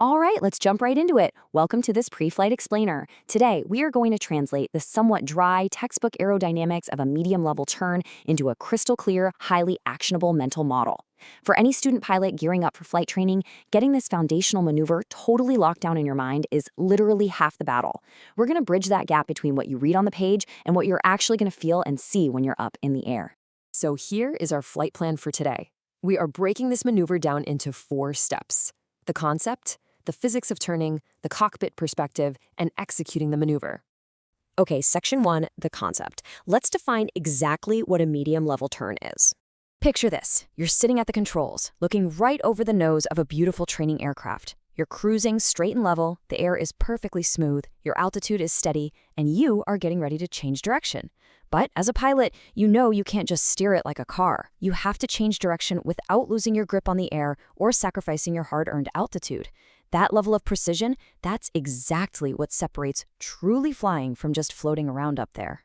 All right, let's jump right into it. Welcome to this pre-flight explainer. Today, we are going to translate the somewhat dry textbook aerodynamics of a medium-level turn into a crystal clear, highly actionable mental model. For any student pilot gearing up for flight training, getting this foundational maneuver totally locked down in your mind is literally half the battle. We're going to bridge that gap between what you read on the page and what you're actually going to feel and see when you're up in the air. So here is our flight plan for today. We are breaking this maneuver down into 4 steps: the concept, the physics of turning, the cockpit perspective, and executing the maneuver. Okay, section 1, the concept. Let's define exactly what a medium-level turn is. Picture this. You're sitting at the controls, looking right over the nose of a beautiful training aircraft. You're cruising straight and level, the air is perfectly smooth, your altitude is steady, and you are getting ready to change direction. But as a pilot, you know you can't just steer it like a car. You have to change direction without losing your grip on the air or sacrificing your hard-earned altitude. That level of precision, that's exactly what separates truly flying from just floating around up there.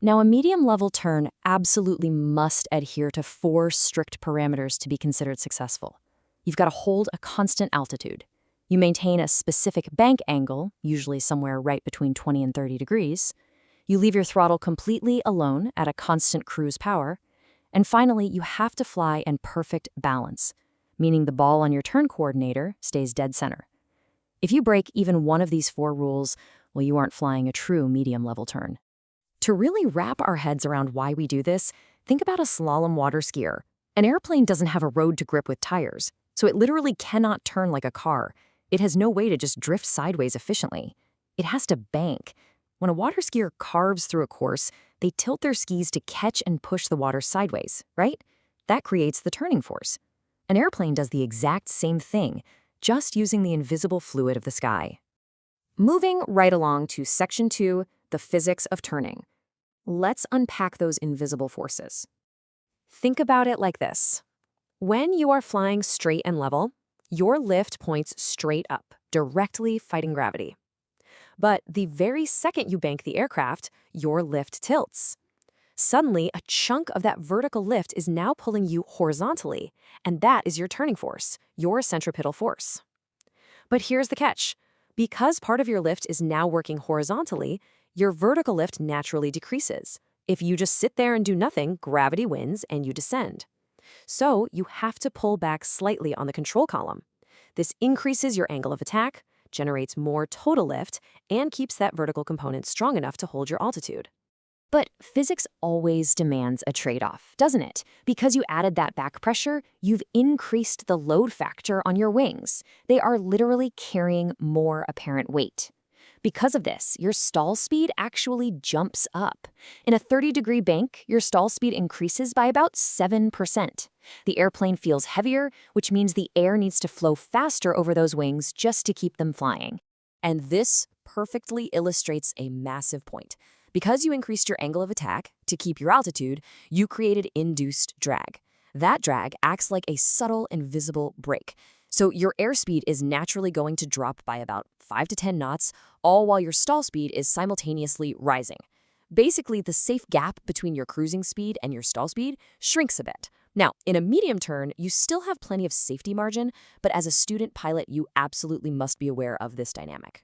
Now, a medium-level turn absolutely must adhere to 4 strict parameters to be considered successful. You've got to hold a constant altitude. You maintain a specific bank angle, usually somewhere right between 20 and 30 degrees. You leave your throttle completely alone at a constant cruise power. And finally, you have to fly in perfect balance, meaning the ball on your turn coordinator stays dead center. If you break even one of these 4 rules, well, you aren't flying a true medium-level turn. To really wrap our heads around why we do this, think about a slalom water skier. An airplane doesn't have a road to grip with tires, so it literally cannot turn like a car. It has no way to just drift sideways efficiently. It has to bank. When a water skier carves through a course, they tilt their skis to catch and push the water sideways, right? That creates the turning force. An airplane does the exact same thing, just using the invisible fluid of the sky. Moving right along to section 2, the physics of turning. Let's unpack those invisible forces. Think about it like this. When you are flying straight and level, your lift points straight up, directly fighting gravity. But the very second you bank the aircraft, your lift tilts. Suddenly, a chunk of that vertical lift is now pulling you horizontally, and that is your turning force, your centripetal force. But here's the catch. Because part of your lift is now working horizontally, your vertical lift naturally decreases. If you just sit there and do nothing, gravity wins and you descend. So you have to pull back slightly on the control column. This increases your angle of attack, generates more total lift, and keeps that vertical component strong enough to hold your altitude. But physics always demands a trade-off, doesn't it? Because you added that back pressure, you've increased the load factor on your wings. They are literally carrying more apparent weight. Because of this, your stall speed actually jumps up. In a 30-degree bank, your stall speed increases by about 7%. The airplane feels heavier, which means the air needs to flow faster over those wings just to keep them flying. And this perfectly illustrates a massive point. Because you increased your angle of attack to keep your altitude, you created induced drag. That drag acts like a subtle, invisible brake. So your airspeed is naturally going to drop by about 5 to 10 knots, all while your stall speed is simultaneously rising. Basically, the safe gap between your cruising speed and your stall speed shrinks a bit. Now, in a medium turn, you still have plenty of safety margin, but as a student pilot, you absolutely must be aware of this dynamic.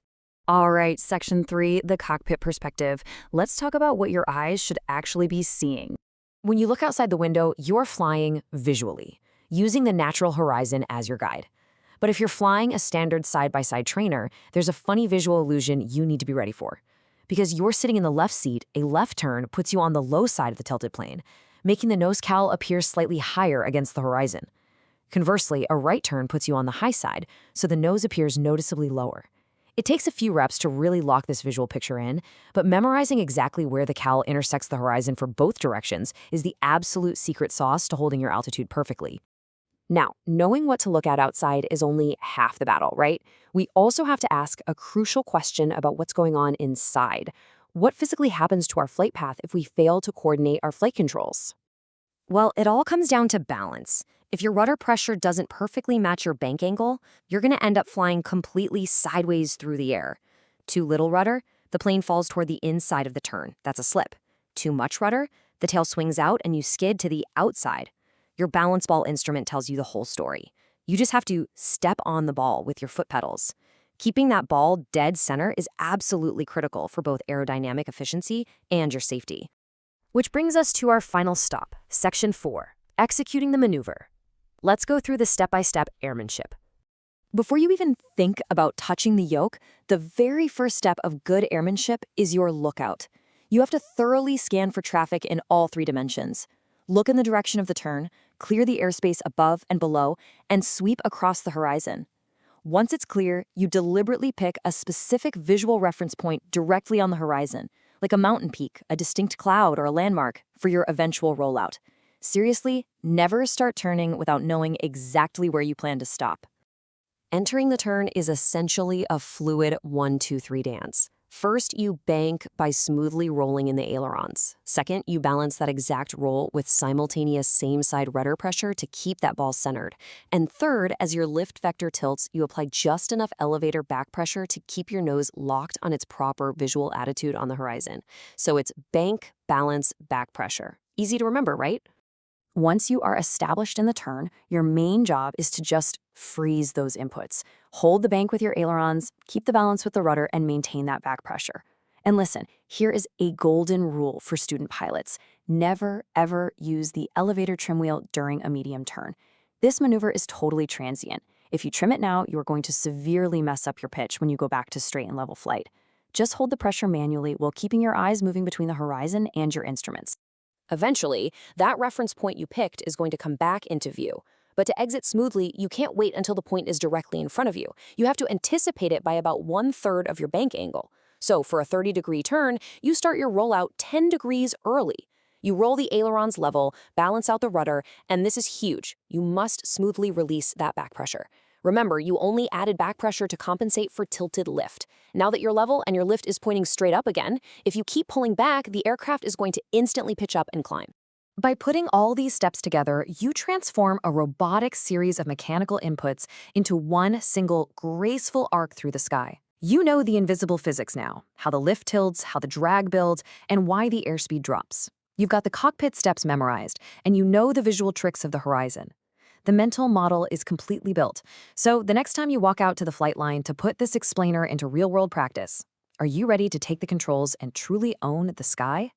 All right, section 3, the cockpit perspective. Let's talk about what your eyes should actually be seeing. When you look outside the window, you're flying visually, using the natural horizon as your guide. But if you're flying a standard side-by-side trainer, there's a funny visual illusion you need to be ready for. Because you're sitting in the left seat, a left turn puts you on the low side of the tilted plane, making the nose cowl appear slightly higher against the horizon. Conversely, a right turn puts you on the high side, so the nose appears noticeably lower. It takes a few reps to really lock this visual picture in, but memorizing exactly where the cowl intersects the horizon for both directions is the absolute secret sauce to holding your altitude perfectly. Now, knowing what to look at outside is only half the battle, right? We also have to ask a crucial question about what's going on inside. What physically happens to our flight path if we fail to coordinate our flight controls? Well, it all comes down to balance. If your rudder pressure doesn't perfectly match your bank angle, you're going to end up flying completely sideways through the air. Too little rudder, the plane falls toward the inside of the turn. That's a slip. Too much rudder, the tail swings out and you skid to the outside. Your balance ball instrument tells you the whole story. You just have to step on the ball with your foot pedals. Keeping that ball dead center is absolutely critical for both aerodynamic efficiency and your safety. Which brings us to our final stop, Section 4, executing the maneuver. Let's go through the step-by-step airmanship. Before you even think about touching the yoke, the very first step of good airmanship is your lookout. You have to thoroughly scan for traffic in all 3 dimensions. Look in the direction of the turn, clear the airspace above and below, and sweep across the horizon. Once it's clear, you deliberately pick a specific visual reference point directly on the horizon, like a mountain peak, a distinct cloud, or a landmark, for your eventual rollout. Seriously, never start turning without knowing exactly where you plan to stop. Entering the turn is essentially a fluid 1-2-3 dance. First, you bank by smoothly rolling in the ailerons. Second, you balance that exact roll with simultaneous same-side rudder pressure to keep that ball centered. And third, as your lift vector tilts, you apply just enough elevator back pressure to keep your nose locked on its proper visual attitude on the horizon. So it's bank, balance, back pressure. Easy to remember, right? Once you are established in the turn, your main job is to just freeze those inputs. Hold the bank with your ailerons, keep the balance with the rudder, and maintain that back pressure. And listen, here is a golden rule for student pilots. Never, ever use the elevator trim wheel during a medium turn. This maneuver is totally transient. If you trim it now, you are going to severely mess up your pitch when you go back to straight and level flight. Just hold the pressure manually while keeping your eyes moving between the horizon and your instruments. Eventually, that reference point you picked is going to come back into view. But to exit smoothly, you can't wait until the point is directly in front of you. You have to anticipate it by about 1/3 of your bank angle. So for a 30-degree turn, you start your rollout 10 degrees early. You roll the ailerons level, balance out the rudder, and this is huge. You must smoothly release that back pressure. Remember, you only added back pressure to compensate for tilted lift. Now that you're level and your lift is pointing straight up again, if you keep pulling back, the aircraft is going to instantly pitch up and climb. By putting all these steps together, you transform a robotic series of mechanical inputs into one single graceful arc through the sky. You know the invisible physics now, how the lift tilts, how the drag builds, and why the airspeed drops. You've got the cockpit steps memorized, and you know the visual tricks of the horizon. The mental model is completely built, so the next time you walk out to the flight line to put this explainer into real-world practice, are you ready to take the controls and truly own the sky?